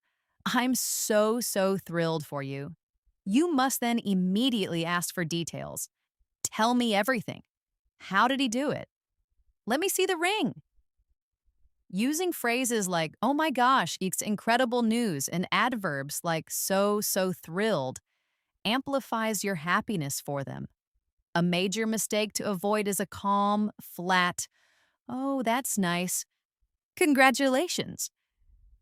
I'm so thrilled for you." You must then immediately ask for details. "Tell me everything. How did he do it? Let me see the ring." Using phrases like, "Oh my gosh, it's incredible news," and adverbs like so thrilled amplifies your happiness for them. A major mistake to avoid is a calm, flat, "Oh, that's nice. Congratulations!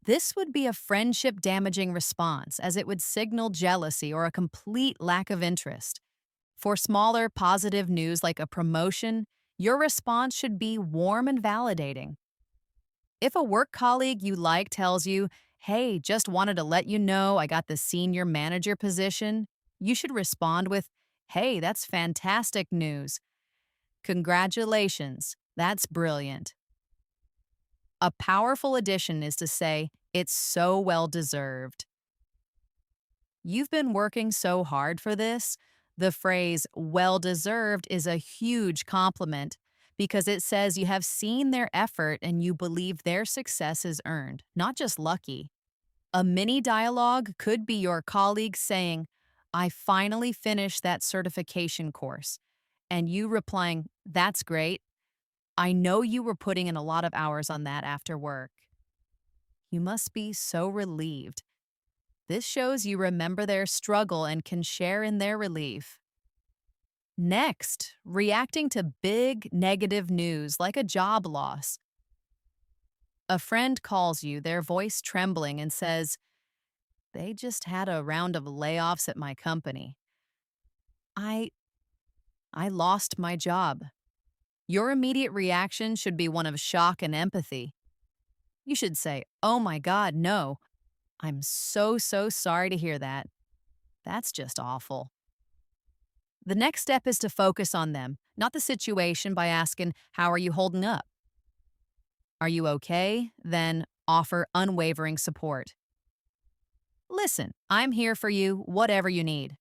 This would be a friendship damaging response, as it would signal jealousy or a complete lack of interest. For smaller positive news like a promotion, your response should be warm and validating. If a work colleague you like tells you, hey, just wanted to let you know I got the senior manager position, you should respond with, hey, that's fantastic news. Congratulations, that's brilliant. A powerful addition is to say, it's so well deserved. You've been working so hard for this. The phrase well deserved is a huge compliment because it says you have seen their effort and you believe their success is earned, not just lucky. A mini dialogue could be your colleague saying, I finally finished that certification course. And you replying, that's great. I know you were putting in a lot of hours on that after work. You must be so relieved. This shows you remember their struggle and can share in their relief. Next, reacting to big negative news like a job loss. A friend calls you, their voice trembling, and says, they just had a round of layoffs at my company. I I lost my job. Your immediate reaction should be one of shock and empathy. You should say, "Oh my God, no. I'm so sorry to hear that. That's just awful." The next step is to focus on them, not the situation, by asking, how are you holding up? Are you okay? Then offer unwavering support. Listen, I'm here for you, whatever you need.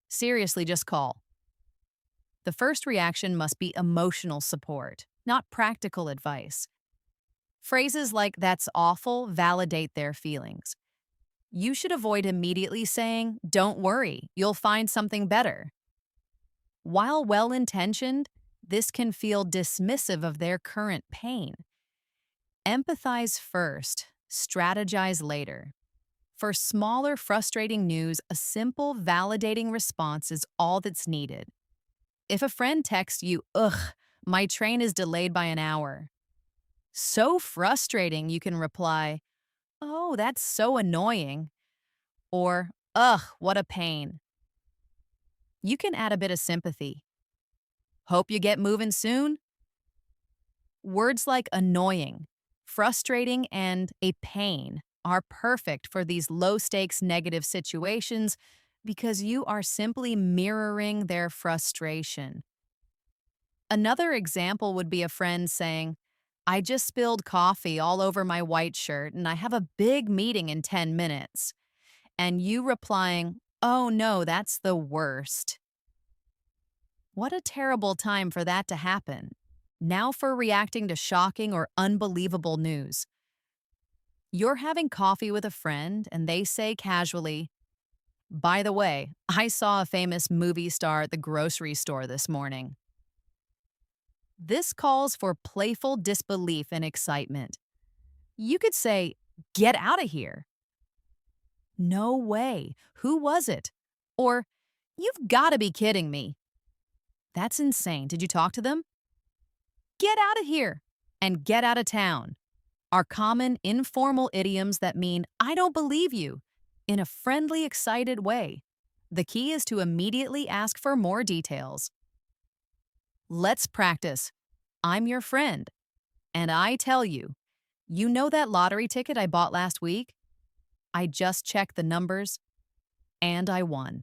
Seriously, just call. The first reaction must be emotional support, not practical advice. Phrases like, that's awful, validate their feelings. You should avoid immediately saying, don't worry, you'll find something better. While well intentioned, this can feel dismissive of their current pain. Empathize first, strategize later. For smaller, frustrating news, a simple, validating response is all that's needed. If a friend texts you, ugh, my train is delayed by an hour, so frustrating, you can reply, oh, that's so annoying, or, ugh, what a pain. You can add a bit of sympathy. Hope you get moving soon. Words like annoying, frustrating, and a pain are perfect for these low stakes negative situations because you are simply mirroring their frustration. Another example would be a friend saying, I just spilled coffee all over my white shirt and I have a big meeting in 10 minutes. And you replying, oh no, that's the worst. What a terrible time for that to happen. Now for reacting to shocking or unbelievable news. You're having coffee with a friend and they say casually, by the way, I saw a famous movie star at the grocery store this morning. This calls for playful disbelief and excitement. You could say, get out of here. No way. Who was it? Or, you've got to be kidding me. That's insane. Did you talk to them? Get out of here and get out of town are common informal idioms that mean I don't believe you in a friendly, excited way. The key is to immediately ask for more details. Let's practice. I'm your friend, and I tell you, you know that lottery ticket I bought last week? I just checked the numbers, and I won.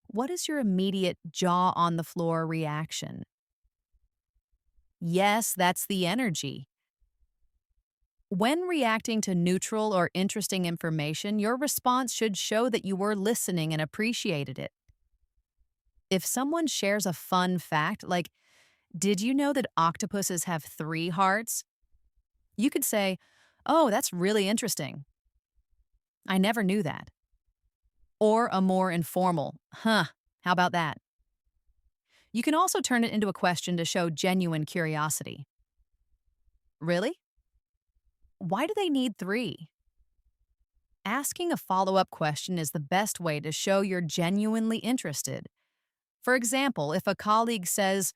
What is your immediate jaw on the floor reaction? Yes, that's the energy. When reacting to neutral or interesting information, your response should show that you were listening and appreciated it. If someone shares a fun fact, like, did you know that octopuses have 3 hearts? You could say, oh, that's really interesting. I never knew that. Or a more informal, huh, how about that? You can also turn it into a question to show genuine curiosity. Really? Why do they need 3? Asking a follow-up question is the best way to show you're genuinely interested. For example, if a colleague says,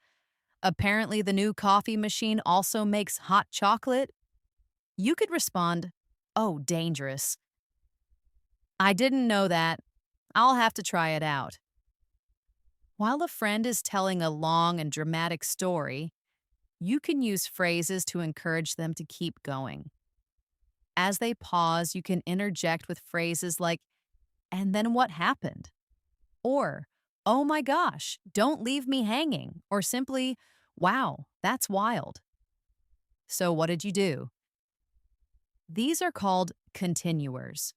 apparently the new coffee machine also makes hot chocolate, you could respond, oh, dangerous. I didn't know that. I'll have to try it out. While a friend is telling a long and dramatic story, you can use phrases to encourage them to keep going. As they pause, you can interject with phrases like, and then what happened? Or, oh my gosh, don't leave me hanging. Or simply, wow, that's wild. So what did you do? These are called continuers,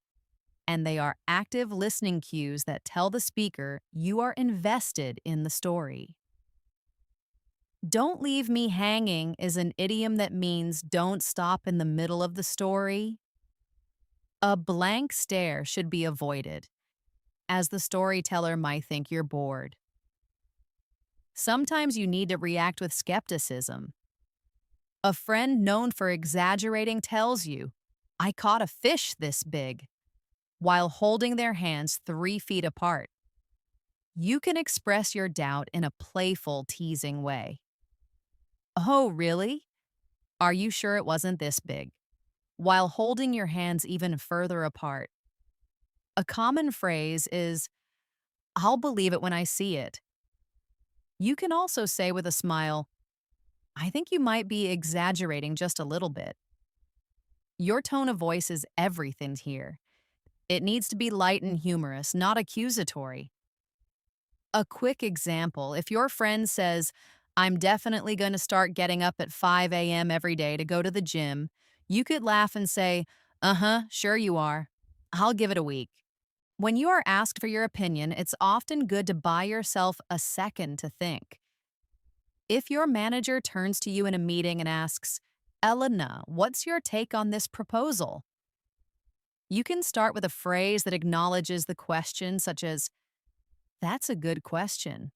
and they are active listening cues that tell the speaker you are invested in the story. Don't leave me hanging is an idiom that means don't stop in the middle of the story. A blank stare should be avoided, as the storyteller might think you're bored. Sometimes you need to react with skepticism. A friend known for exaggerating tells you, I caught a fish this big, while holding their hands 3 feet apart. You can express your doubt in a playful, teasing way. Oh, really? Are you sure it wasn't this big? While holding your hands even further apart. A common phrase is, I'll believe it when I see it. You can also say with a smile, I think you might be exaggerating just a little bit. Your tone of voice is everything here. It needs to be light and humorous, not accusatory. A quick example, if your friend says, I'm definitely going to start getting up at 5 a.m. every day to go to the gym, you could laugh and say, sure you are. I'll give it a week. When you are asked for your opinion, it's often good to buy yourself a second to think. If your manager turns to you in a meeting and asks, Elena, what's your take on this proposal? You can start with a phrase that acknowledges the question, such as, that's a good question.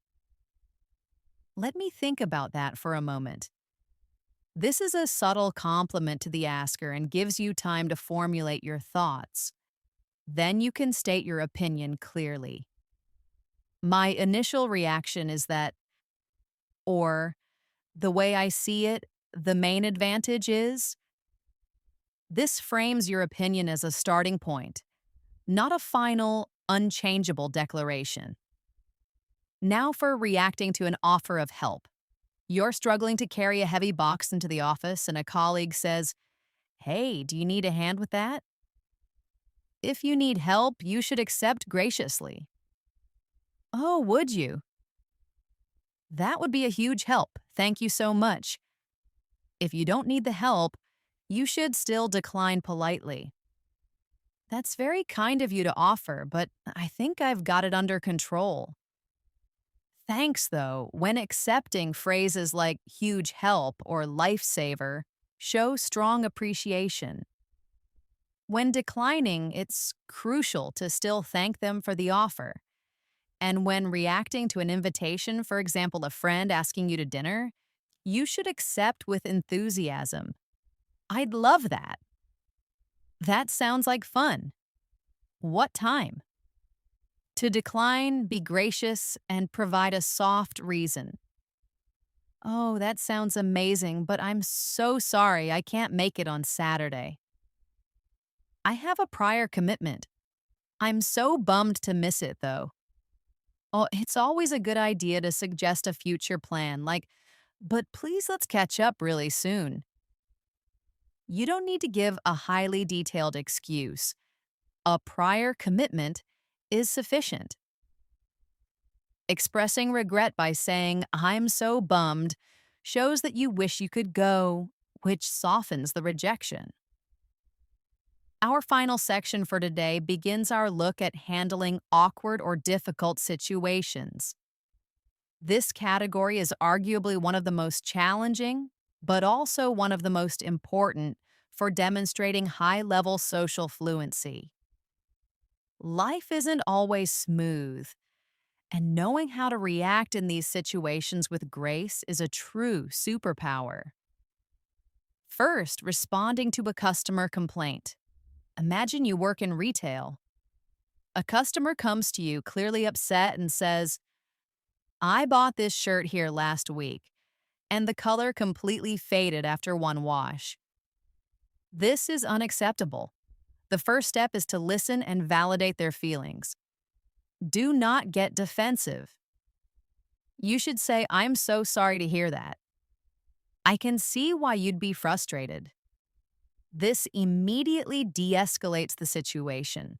Let me think about that for a moment. This is a subtle compliment to the asker and gives you time to formulate your thoughts. Then you can state your opinion clearly. My initial reaction is that, or the way I see it, the main advantage is. This frames your opinion as a starting point, not a final, unchangeable declaration. Now for reacting to an offer of help. You're struggling to carry a heavy box into the office, and a colleague says, hey, do you need a hand with that? If you need help, you should accept graciously. Oh, would you? That would be a huge help. Thank you so much. If you don't need the help, you should still decline politely. That's very kind of you to offer, but I think I've got it under control. Thanks, though, when accepting phrases like huge help or lifesaver, show strong appreciation. When declining, it's crucial to still thank them for the offer. And when reacting to an invitation, for example, a friend asking you to dinner, you should accept with enthusiasm. I'd love that. That sounds like fun. What time? To decline, be gracious, and provide a soft reason. Oh, that sounds amazing, but I'm so sorry I can't make it on Saturday. I have a prior commitment. I'm so bummed to miss it, though. Oh, it's always a good idea to suggest a future plan, like, but please let's catch up really soon. You don't need to give a highly detailed excuse. A prior commitment is sufficient. Expressing regret by saying, I'm so bummed, shows that you wish you could go, which softens the rejection. Our final section for today begins our look at handling awkward or difficult situations. This category is arguably one of the most challenging, but also one of the most important for demonstrating high-level social fluency. Life isn't always smooth, and knowing how to react in these situations with grace is a true superpower. First, responding to a customer complaint. Imagine you work in retail. A customer comes to you clearly upset and says, I bought this shirt here last week, and the color completely faded after one wash. This is unacceptable. The first step is to listen and validate their feelings. Do not get defensive. You should say, "I'm so sorry to hear that. I can see why you'd be frustrated." This immediately de escalates the situation.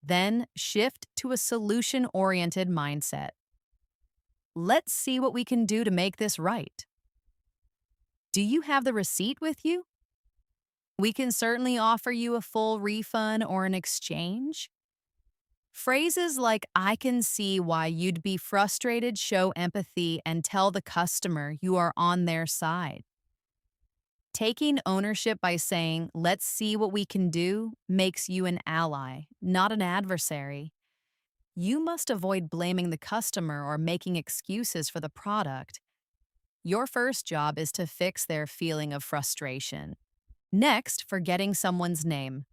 Then shift to a solution oriented mindset. Let's see what we can do to make this right. Do you have the receipt with you? We can certainly offer you a full refund or an exchange. Phrases like "I can see why you'd be frustrated" show empathy and tell the customer you are on their side. Taking ownership by saying, "Let's see what we can do," makes you an ally, not an adversary. You must avoid blaming the customer or making excuses for the product. Your first job is to fix their feeling of frustration. Next, forgetting someone's name.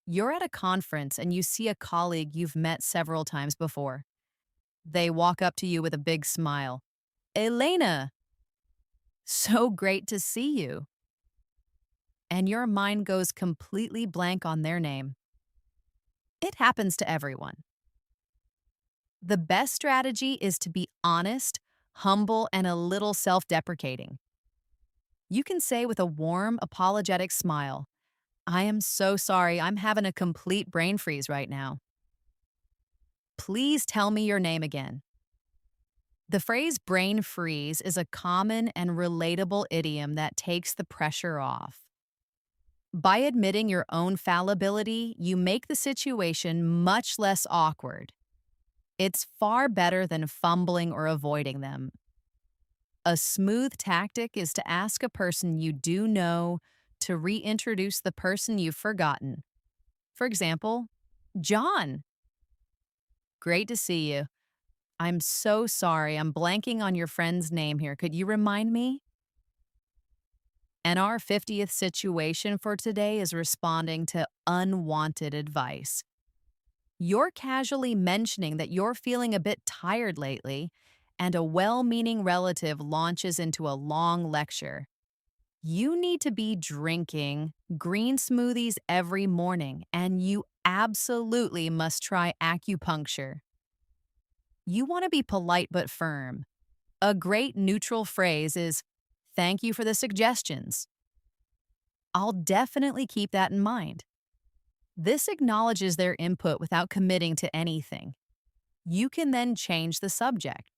You're at a conference and you see a colleague you've met several times before. They walk up to you with a big smile. "Elena, so great to see you." And your mind goes completely blank on their name. It happens to everyone. The best strategy is to be honest, humble, and a little self deprecating. You can say with a warm, apologetic smile, "I am so sorry, I'm having a complete brain freeze right now. Please tell me your name again." The phrase brain freeze is a common and relatable idiom that takes the pressure off. By admitting your own fallibility, you make the situation much less awkward. It's far better than fumbling or avoiding them. A smooth tactic is to ask a person you do know to reintroduce the person you've forgotten. For example, "John, great to see you. I'm so sorry, I'm blanking on your friend's name here. Could you remind me?" And our 50th situation for today is responding to unwanted advice. You're casually mentioning that you're feeling a bit tired lately, and a well meaning relative launches into a long lecture. You need to be drinking green smoothies every morning, and you absolutely must try acupuncture. You want to be polite but firm. A great neutral phrase is, "Thank you for the suggestions. I'll definitely keep that in mind." This acknowledges their input without committing to anything. You can then change the subject.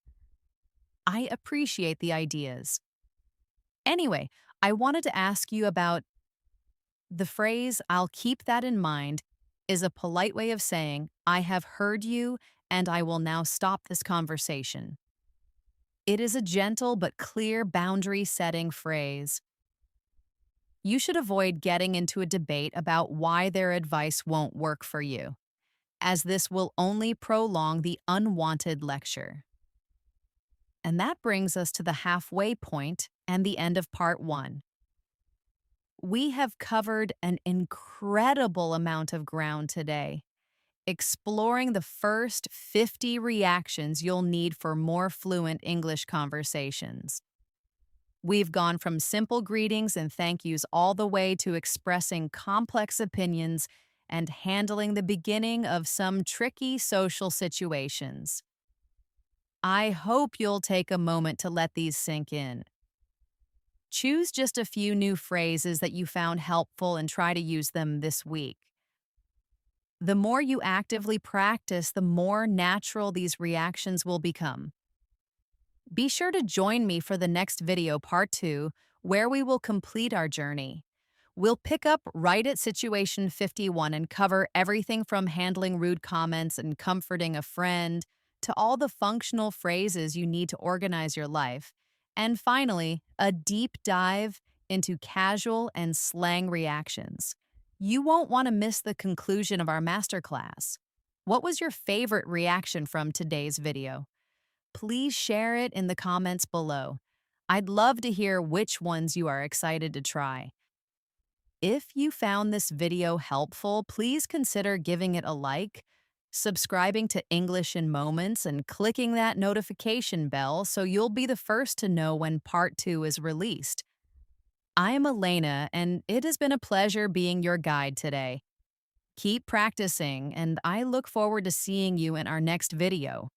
"I appreciate the ideas. Anyway, I wanted to ask you about..." The phrase, "I'll keep that in mind," is a polite way of saying, "I have heard you and I will now stop this conversation." It is a gentle but clear boundary setting phrase. You should avoid getting into a debate about why their advice won't work for you, as this will only prolong the unwanted lecture. And that brings us to the halfway point and the end of part one. We have covered an incredible amount of ground today, exploring the first 50 reactions you'll need for more fluent English conversations. We've gone from simple greetings and thank yous all the way to expressing complex opinions and handling the beginning of some tricky social situations. I hope you'll take a moment to let these sink in. Choose just a few new phrases that you found helpful and try to use them this week. The more you actively practice, the more natural these reactions will become. Be sure to join me for the next video, part 2, where we will complete our journey. We'll pick up right at situation 51 and cover everything from handling rude comments and comforting a friend to all the functional phrases you need to organize your life. And finally, a deep dive into casual and slang reactions. You won't want to miss the conclusion of our masterclass. What was your favorite reaction from today's video? Please share it in the comments below. I'd love to hear which ones you are excited to try. If you found this video helpful, please consider giving it a like, subscribing to English in Moments, and clicking that notification bell so you'll be the first to know when part 2 is released. I am Elena, and it has been a pleasure being your guide today. Keep practicing, and I look forward to seeing you in our next video.